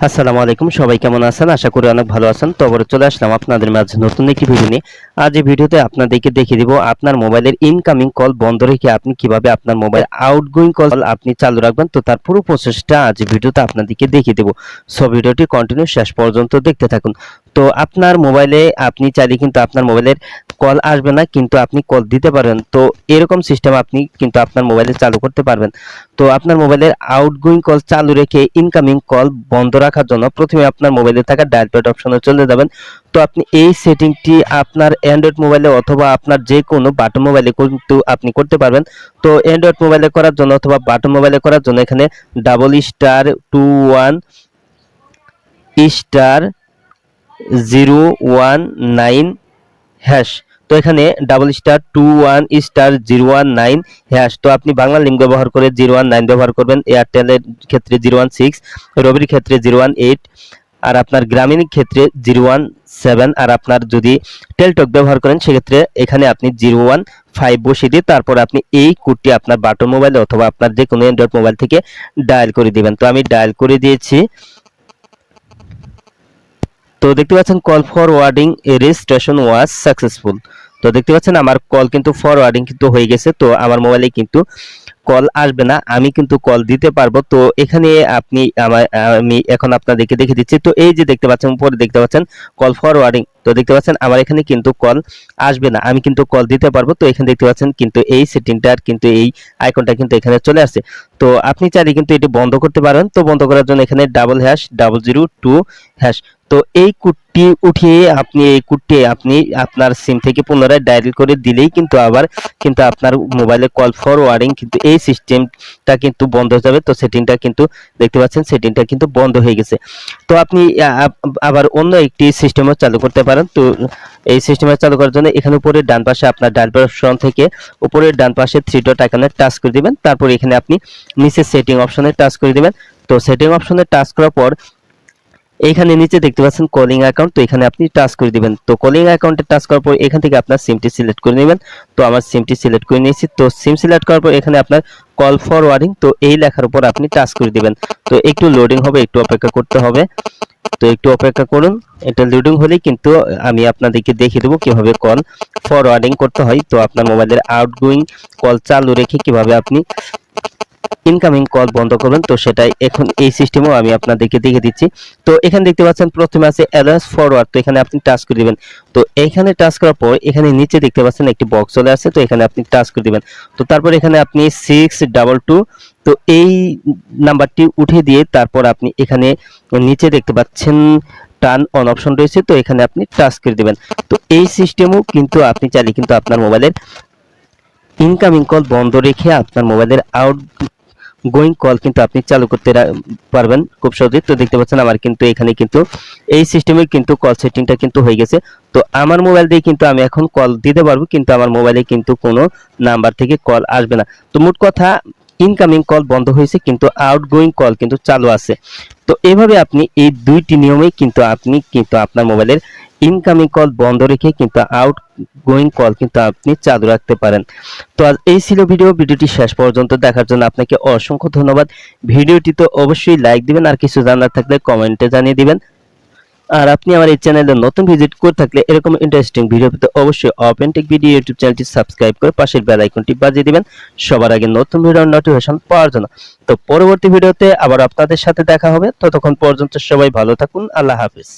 আসসালামু আলাইকুম, সবাই কেমন আছেন? আশা করি অনেক ভালো আছেন। তো আবার চলে আসলাম আপনাদের মাঝে নতুন একটি ভিডিও নিয়ে। আজ এই ভিডিওতে আপনাদেরকে দেখিয়ে দিব আপনার মোবাইলের ইনকামিং কল বন্ধ রেখে আপনি কিভাবে আপনার মোবাইল আউটগোয়িং কল আপনি চালু রাখবেন। তো তার পুরো প্রসেসটা আজ এই ভিডিওতে আপনাদেরকে দেখিয়ে দেব। সো ভিডিওটি কন্টিনিউ শেষ পর্যন্ত দেখতে থাকুন। তো আপনার মোবাইলে আপনি চাইলে কিন্তু আপনার মোবাইলের কল আসবে না, কিন্তু আপনি কল দিতে পারবেন। তো এরকম সিস্টেম আপনি কিন্তু আপনার মোবাইলে চালু করতে পারবেন। তো আপনার মোবাইলের আউটগোয়িং কল চালু রেখে ইনকামিং কল বন্ধ রাখার জন্য প্রথমে আপনার মোবাইলে থাকা ডায়াল প্যাড অপশনে চলে যাবেন। তো আপনি এই সেটিংটি আপনার অ্যান্ড্রয়েড মোবাইলে অথবা আপনার যে কোনো বাটন মোবাইলে কিন্তু আপনি করতে পারবেন। তো অ্যান্ড্রয়েড মোবাইলে করার জন্য অথবা বাটন মোবাইলে করার জন্য এখানে ***************************#। তো এখানে **********019#। তো আপনি বাংলা লিঙ্ক ব্যবহার করে 019 ব্যবহার করবেন, এয়ারটেলের ক্ষেত্রে 016, রবির ক্ষেত্রে 018, আর আপনার গ্রামীণ ক্ষেত্রে 017, আর আপনার যদি টেলটক ব্যবহার করেন সেক্ষেত্রে এখানে আপনি 015 বসিয়ে দিয়ে তারপর আপনি এই কোডটি আপনার বাটন মোবাইলে অথবা আপনার যে কোনো অ্যান্ড্রয়েড মোবাইল থেকে ডায়াল করে দিবেন। তো আমি ডায়াল করে দিয়েছি। তো দেখতে পাচ্ছেন call forwarding registration was successful. তো দেখতে পাচ্ছেন আমার কল কিন্তু ফরওয়ার্ডিং কিন্তু হয়ে গেছে। তো আমার মোবাইলে কিন্তু কল আসবে না, আমি কিন্তু কল দিতে পারবো। তো এখানে আপনি আমি এখন আপনাদেরকে দেখে দিচ্ছি। তো এই যে দেখতে পাচ্ছেন উপরে দেখতে পাচ্ছেন কল ফরওয়ার্ডিং। তো দেখতে পাচ্ছেন আমার এখানে কিন্তু কল আসবে না, আমি কিন্তু কল দিতে পারবো। তো এখানে দেখতে পাচ্ছেন কিন্তু এই সেটিংটার কিন্তু এই আইকনটা কিন্তু এখানে চলে আসছে। তো আপনি চাইলে কিন্তু এটি বন্ধ করতে পারেন। তো বন্ধ করার জন্য এখানে #002#। তো এই কোডটি উঠিয়ে আপনি এই কোডটি আপনি আপনার সিম থেকে পুনরায় ডায়াল করে দিলেই কিন্তু আবার কিন্তু আপনার মোবাইলে কল ফরওয়ার্ডিং কিন্তু এই সিস্টেমটা কিন্তু বন্ধ হয়ে যাবে। তো সেটিংটা কিন্তু দেখতে পাচ্ছেন সেটিংটা কিন্তু বন্ধ হয়ে গেছে। তো আপনি আবার অন্য একটি সিস্টেমও চালু করতে পারেন। তো এই সিস্টেমে চালু করার জন্য এখানে উপরে ডান পাশে আপনার ডায়াল প্যাড অপশন থেকে উপরে ডান পাশে 3 ডট আইকনে টাচ করে দিবেন। তারপর এখানে আপনি নিচে সেটিং অপশনে টাচ করে দিবেন। তো সেটিং অপশনে টাচ করার পর এইখানে নিচে দেখতে পাচ্ছেন কলিং অ্যাকাউন্ট। তো এখানে আপনি টাচ করে দিবেন। তো কলিং অ্যাকাউন্টে টাচ করার পর এখান থেকে আপনার সিমটি সিলেক্ট করে নেবেন। তো আমার সিমটি সিলেক্ট করে নিয়েছি। তো সিম সিলেক্ট করার পর এখানে আপনার কল ফরওয়ার্ডিং তো এই লেখার উপর আপনি টাচ করে দিবেন। তো একটু লোডিং হবে, একটু অপেক্ষা করতে হবে। তো একটু অপেক্ষা করুন, এটা লোডিং হলেই কিন্তু আমি আপনাদেরকে দেখিয়ে দেবো কিভাবে কল ফরওয়ার্ডিং করতে হয়। তো আপনার মোবাইলের আউটগোয়িং কল চালু রেখে কিভাবে আপনি ইনকামিং কল বন্ধ করবেন। তো সেটাই এখন এই সিস্টেমও আমি আপনাদেরকে দেখে দিচ্ছি। তো এখানে দেখতে পাচ্ছেন প্রথমে আছে অ্যালার্স ফরওয়ার্ড। তো এখানে আপনি টাচ করে দিবেন। তো এইখানে টাচ করার পর এখানে নিচে দেখতে পাচ্ছেন একটি বক্স চলে আসছে। তো এখানে আপনি টাচ করে দিবেন। তো তারপর এখানে আপনি 622 তো এই নাম্বারটি উঠিয়ে দিয়ে তারপর আপনি এখানে নিচে দেখতে পাচ্ছেন টার্ন অন অপশন রয়েছে। তো এখানে আপনি টাচ করে দিবেন। তো এই সিস্টেমও কিন্তু আপনি চাইলে কিন্তু আপনার মোবাইলের ইনকামিং কল বন্ধ রেখে আপনার মোবাইলের গোয়িং কল কিন্তু আপনি চালু করতে পারবেন খুব সহজেই। তো দেখতে পাচ্ছেন আমার কিন্তু এখানে কিন্তু এই সিস্টেমে কিন্তু কল সেটিংটা কিন্তু হয়ে গেছে। তো আমার মোবাইল দিয়ে কিন্তু আমি এখন কল দিতে পারবো, কিন্তু আমার মোবাইলে কিন্তু কোনো নাম্বার থেকে কল আসবে না। তো মোট কথা ইনকামিং কল বন্ধ হয়েছে কিন্তু আউটগোয়িং কল কিন্তু চালু আছে। তো এভাবে আপনি এই দুইটি নিয়মেই কিন্তু আপনি কিন্তু আপনার মোবাইলের ইনকামিং কল বন্ধ রেখে কিন্তু আউটগোয়িং কল কিন্তু আপনি চালু রাখতে পারেন। তো আজ এই ছিল ভিডিওটি শেষ পর্যন্ত দেখার জন্য আপনাকে অসংখ্য ধন্যবাদ। ভিডিওটি তো অবশ্যই লাইক দিবেন, আর কিছু জানার থাকলে কমেন্টে জানিয়ে দিবেন। আর আপনি আমার এই চ্যানেলে নতুন ভিজিট করে থাকলে এরকম ইন্টারেস্টিং ভিডিও পেতে অবশ্যই ওপেন টেক ভিডিও ইউটিউব চ্যানেলটি সাবস্ক্রাইব করে পাশের বেল আইকনটি বাজিয়ে দিবেন সবার আগে নতুন ভিডিওর নোটিফিকেশন পাওয়ার জন্য। তো পরবর্তী ভিডিওতে আবার আপনাদের সাথে দেখা হবে। ততক্ষণ পর্যন্ত সবাই ভালো থাকুন। আল্লাহ হাফেজ।